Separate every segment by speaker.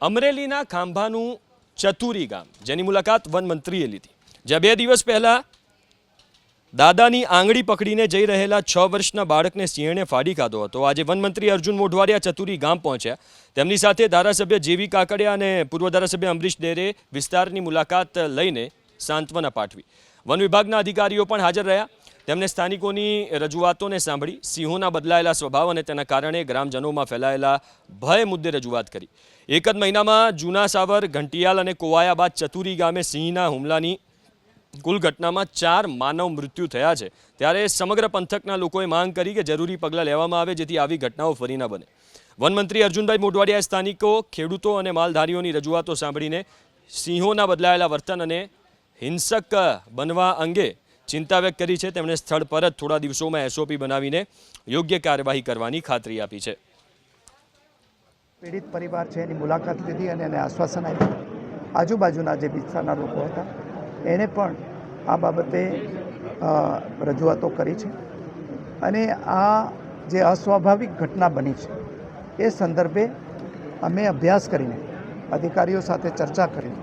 Speaker 1: અમરેલીના ખાંભાનું ચતુરી ગામ, જેની મુલાકાત વનમંત્રીએ લીધી, જ્યાં 2 દિવસ પહેલા દાદાની આંગળી પકડીને જઈ રહેલા 6 વર્ષના બાળકને સિંહણે ફાડી ખાધો હતો. આજે વનમંત્રી અર્જુન મોઢવાડિયા ચતુરી ગામ પહોંચ્યા. તેમની સાથે ધારાસભ્ય જેવી કાકડિયા અને પૂર્વ ધારાસભ્ય અમરીશ ડેરે વિસ્તારની મુલાકાત લઈને સાંત્વના પાઠવી. વન વિભાગના અધિકારીઓ પણ હાજર રહ્યા. તેમણે સ્થાનિકોની રજૂઆતોને સાંભળી, સિંહોના બદલાયેલા સ્વભાવ અને તેના કારણે ગ્રામજનોમાં ફેલાયેલા ભય મુદ્દે રજૂઆત કરી. એક જ મહિનામાં જૂના સાવર, ઘંટિયાલ અને કોવાયા બાદ ચતુરી ગામે સિંહના હુમલાની કુલ ઘટનામાં 4 માનવ મૃત્યુ થયા છે. ત્યારે સમગ્ર પંથકના લોકોએ માંગ કરી કે જરૂરી પગલાં લેવામાં આવે, જેથી આવી ઘટનાઓ ફરી ન બને. વનમંત્રી અર્જુનભાઈ મોઢવાડિયાએ સ્થાનિકો, ખેડૂતો અને માલધારીઓની રજૂઆતો સાંભળીને સિંહોના બદલાયેલા વર્તન અને હિંસક બનવા અંગે ચિંતા વ્યક્ત કરી છે. તેમણે સ્થળ પર જ થોડા દિવસોમાં SOP બનાવીને યોગ્ય કાર્યવાહી કરવાની ખાતરી આપી છે.
Speaker 2: પીડિત પરિવાર છે એની મુલાકાત લીધી અને એને આશ્વાસન આપ્યું. આજુબાજુના જે વિસ્તારના લોકો હતા એણે પણ આ બાબતે રજૂઆતો કરી છે અને આ જે અસ્વાભાવિક ઘટના બની છે એ સંદર્ભે અમે અભ્યાસ કરીને અધિકારીઓ સાથે ચર્ચા કરીને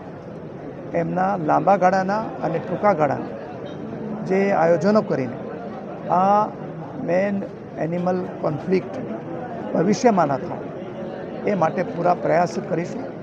Speaker 2: એમના લાંબા ગાળાના અને ટૂંકા ગાળાના જે આયોજનો કરીને આ મેન એનિમલ કોન્ફ્લિક્ટ ભવિષ્યમાં ન થાય એ માટે પૂરા પ્રયાસ કરીશું.